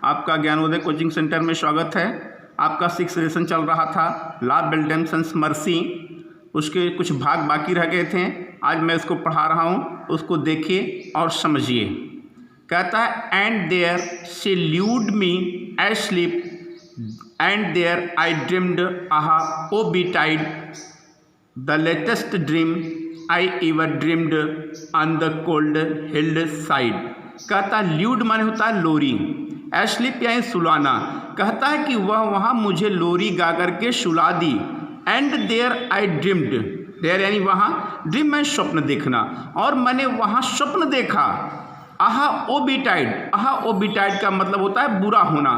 आपका Gyanodaya coaching centre में स्वागत है। आपका 6th सेशन चल रहा था ला बेल्डेमसन्स मर्सी, उसके कुछ भाग बाकी रह गए थे। आज मैं इसको पढ़ा रहा हूँ, उसको देखिए और समझिए। कहता है and there she lulled me asleep and there I dreamed ah woe betide the latest dream I ever dreamed on the cold hill side. कहता है ल्यूड माने होता है लोरी, एस्लीप यानी सुलाना। कहता है कि वह वहाँ मुझे लोरी गा करके सुला दी। And there I dreamed, there यानी वहाँ, ड्रीम में स्वप्न देखना, और मैंने वहाँ स्वप्न देखा। आहा ओ बीटाइड, आहा ओ बीटाइड का मतलब होता है बुरा होना,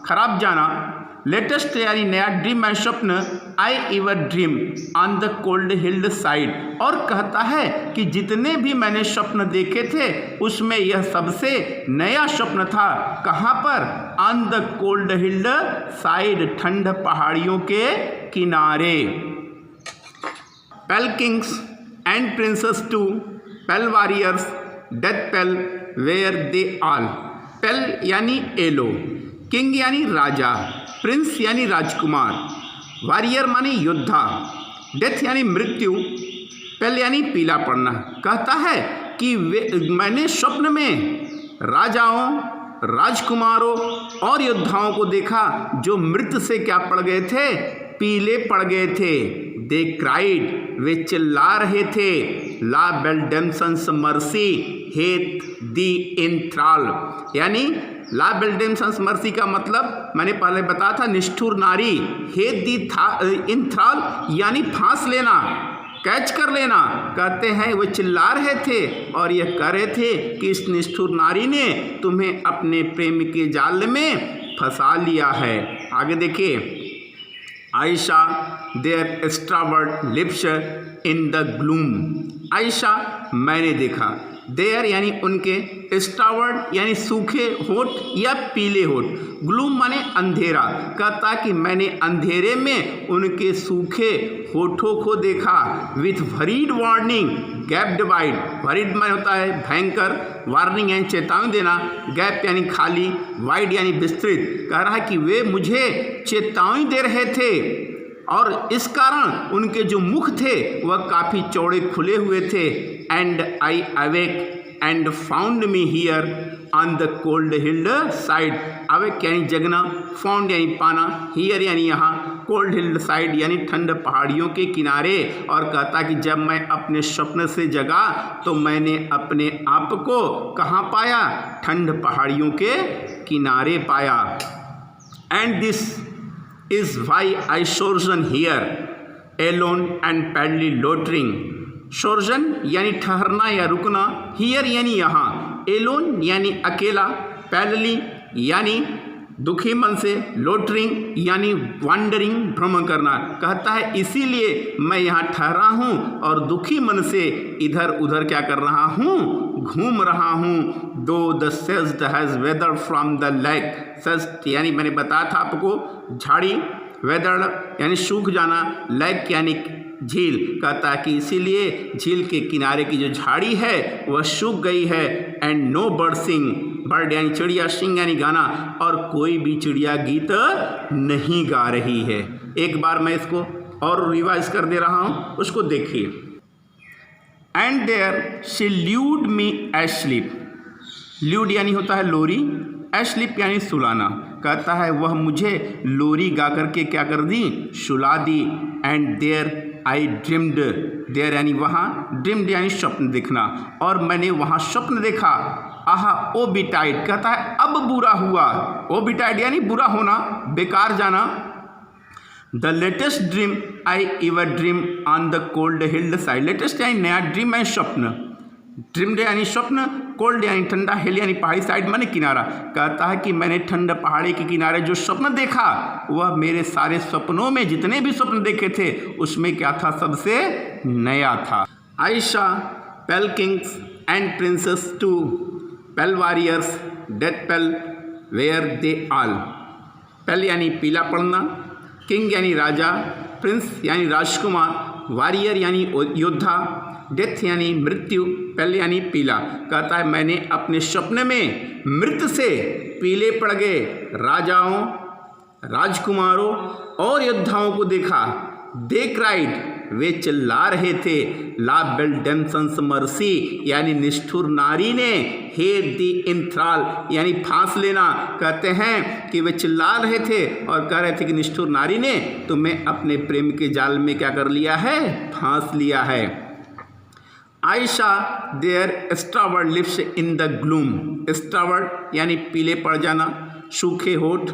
खराब जाना। लेटेस्ट यानी नया, ड्रीम एंड स्वप्न, I ever dream on the cold hill side. और कहता है कि जितने भी मैंने स्वप्न देखे थे उसमें यह सबसे नया स्वप्न था। कहाँ पर? On the cold hill side, ठंड पहाड़ियों के किनारे। Pale kings and princes too pale warriors death pale were they all. Pale यानी एलो, किंग यानी राजा, प्रिंस यानी राजकुमार, वॉरियर मानी योद्धा, डेथ यानी मृत्यु, पेल यानी पीला पड़ना। कहता है कि मैंने स्वप्न में राजाओं, राजकुमारों और योद्धाओं को देखा जो मृत से क्या पड़ गए थे? पीले पड़ गए थे। दे क्राइड, वे चिल्ला रहे थे। ला बेल्डेमसन्स मर्सी हेथ दी इंथ्राल, यानी ला बेल्डेमसन्स मर्सी का मतलब मैंने पहले बताया था, निष्ठुर नारी। हेथ दी इंथ्राल यानी फांस लेना, कैच कर लेना। कहते हैं वे चिल्ला रहे थे और यह कह रहे थे कि इस निष्ठुर नारी ने तुम्हें अपने प्रेम के जाल में फंसा लिया है। आगे देखिए, I saw their starved lips in the gloom. I saw मैंने देखा, देयर यानी उनके, एक्स्ट्रावर्ड यानी सूखे होठ या पीले होठ, ग्लूम माने अंधेरा। कहता कि मैंने अंधेरे में उनके सूखे होठों को देखा। With worried warning gap divide, worried माने होता है भयंकर, वार्निंग यानी चेतावनी देना, गैप यानी खाली, वाइड यानी विस्तृत। कह रहा है कि वे मुझे चेतावनी दे रहे थे और इस कारण उनके जो मुख थे वह काफ़ी चौड़े खुले हुए थे। And I awake and found me here on the cold hill side. Awake यानी जगना, फाउंड यानी पाना, हियर यानी यहाँ, कोल्ड हिल्ड साइड यानी ठंड पहाड़ियों के किनारे। और कहता कि जब मैं अपने स्वप्न से जगा तो मैंने अपने आप को कहाँ पाया? ठंड पहाड़ियों के किनारे पाया। And this is why I sojourn here alone and badly loitering। sojourn यानी ठहरना या रुकना, here यानी यहाँ, alone यानी अकेला, badly यानी दुखी मन से, loitering यानी wandering भ्रमण करना। कहता है इसीलिए मैं यहाँ ठहरा हूँ और दुखी मन से इधर उधर क्या कर रहा हूँ? घूम रहा हूँ। Though the sedge has withered from the lake, sedge यानी मैंने बताया था आपको झाड़ी, वेदर यानी सूख जाना, लेक यानी झील। कहता है कि इसीलिए झील के किनारे की जो झाड़ी है वह सूख गई है। And no bird sing, bird यानी चिड़िया, सिंग यानी गाना, और कोई भी चिड़िया गीत नहीं गा रही है। एक बार मैं इसको और रिवाइज कर दे रहा हूँ, उसको देखिए। And there she lulled me asleep, lulled यानी होता है लोरी, एस्लीप यानी सुलाना। कहता है वह मुझे लोरी गा करके क्या कर दी? सुला दी। And there I dreamed, there यानी वहाँ, ड्रीम्ड यानी स्वप्न देखना, और मैंने वहाँ स्वप्न देखा। आहा ओ बीटाइड, कहता है अब बुरा हुआ। ओ बीटाइड यानी बुरा होना, बेकार जाना। The latest dream I ever dream on the cold hill side, latest यानी नया, ड्रीम यानी स्वप्न, ड्रीम्ड यानी स्वप्न, कोल्ड यानी ठंडा, हिल यानी पहाड़ी, साइड माने किनारा। कहता है कि मैंने ठंड पहाड़ी के किनारे जो स्वप्न देखा वह मेरे सारे सपनों में, जितने भी स्वप्न देखे थे उसमें क्या था? सबसे नया था। I saw pale kings and princes too pale warriors death pale were they all. Pale यानी पीला पड़ना, किंग यानी राजा, प्रिंस यानी राजकुमार, वॉरियर यानी योद्धा, डेथ यानी मृत्यु, पेल यानी पीला। कहता है मैंने अपने स्वप्न में मृत से पीले पड़ गए राजाओं, राजकुमारों और योद्धाओं को देखा। दे क्राइड, वे चिल्ला रहे थे, ला बेल्डेंसन्स मर्सी यानी निष्ठुर नारी ने, हे दी इंथ्राल यानी फांस लेना। कहते हैं कि वे चिल्ला रहे थे और कह रहे थे कि निष्ठुर नारी ने तुम्हें अपने प्रेम के जाल में क्या कर लिया है, फांस लिया है। I saw their starved lips in the gloom, starved यानी पीले पड़ जाना, सूखे होठ,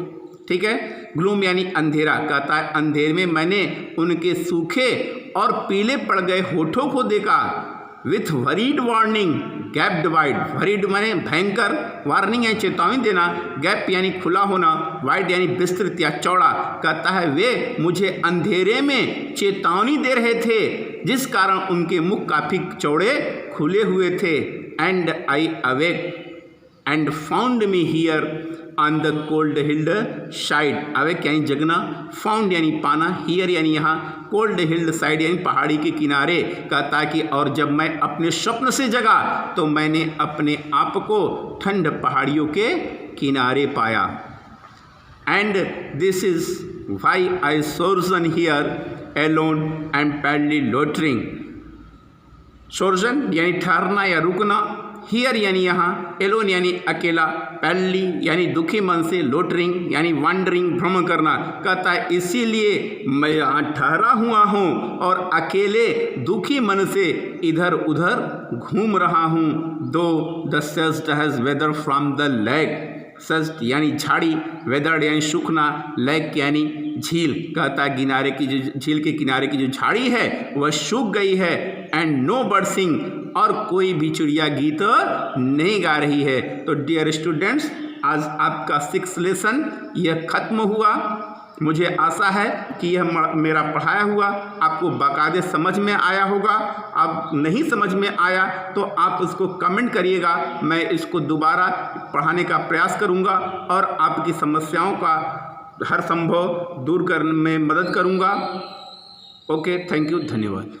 ठीक है। ग्लूम यानी अंधेरा। कहता है अंधेरे में मैंने उनके सूखे और पीले पड़ गए होठों को देखा। With worried warning gapped wide, worried माने भयंकर, वार्निंग यानी चेतावनी देना, गैप यानी खुला होना, वाइड यानी विस्तृत या चौड़ा। कहता है वे मुझे अंधेरे में चेतावनी दे रहे थे जिस कारण उनके मुख काफ़ी चौड़े खुले हुए थे। And I awake and found me here on the cold hill side. Awake यानी जगना, फाउंड यानी पाना, हियर यानी यहाँ, कोल्ड हिल्ड साइड यानी पहाड़ी के किनारे। कहता है कि और जब मैं अपने स्वप्न से जगा तो मैंने अपने आप को ठंड पहाड़ियों के किनारे पाया। And this is why I sojourn here alone and palely loitering. Sojourn यानी ठहरना या रुकना, हियर यानी यहाँ, एलोन यानी अकेला, पैडली यानी दुखी मन से, लोटरिंग यानी वॉन्डरिंग भ्रमण करना। कहता है इसीलिए मैं यहाँ ठहरा हुआ हूँ और अकेले दुखी मन से इधर उधर घूम रहा हूँ। Though the sedge has withered from the lake, sedge यानी झाड़ी, वेदर यानी सूखना, लेक यानी झील। कहता है किनारे की जो झील के किनारे की जो झाड़ी है वह सूख गई है। एंड नो बर्ड सिंग, और कोई भी चिड़िया गीत नहीं गा रही है। तो डियर स्टूडेंट्स, आज आपका 6th लेसन यह खत्म हुआ। मुझे आशा है कि यह मेरा पढ़ाया हुआ आपको बाकायदे समझ में आया होगा। अब नहीं समझ में आया तो आप इसको कमेंट करिएगा, मैं इसको दोबारा पढ़ाने का प्रयास करूंगा और आपकी समस्याओं का हर संभव दूर करने में मदद करूंगा। ओके, थैंक यू, धन्यवाद।